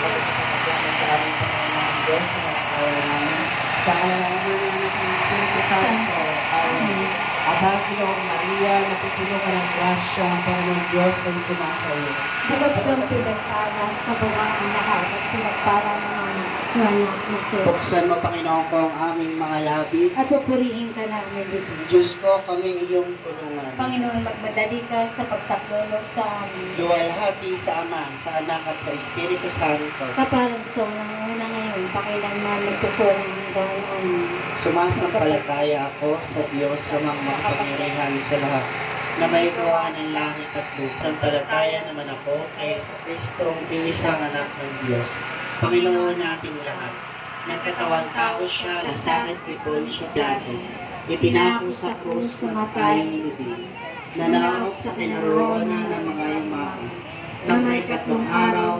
sa aming Panginoon Diyos na nakakaya namin. Sa kalalaman ng Espiritu Santo. Amen. Aba, Ginoong Maria, napupuno ka ng grasya ang Panginoon Diyos ay sumasa iyo. Dapat kang pinagpala sa bawang ang lahat at pinagpala naman ng anak ni Jesus. Buksan mo, Panginoon ko, ang aming mga labi. At pupurihin ka namin dito. Diyos ko, kami iyong tulungan. Panginoon, magmadali ka sa pagsaklolo sa amin. Luwalhati sa Ama, sa Anak at sa Espiritu Santo. Kaparang sa unang una ngayon, pakailanman magkusura ng hanggang amin. Sumasampalataya ako sa Diyos sa mga makapangyarihan sa lahat na may gawa ng langit at lupa. Sampalataya naman ako kay sa Kristong iisang anak ng Diyos. Panginoon nating lahat. Nagkatawang tao siya na sakit ni Poncio Pilato. Ipinako sa krus na matay ni Libing. Nanakot sa kinaroonan ng mga yumao. Nang may 3 araw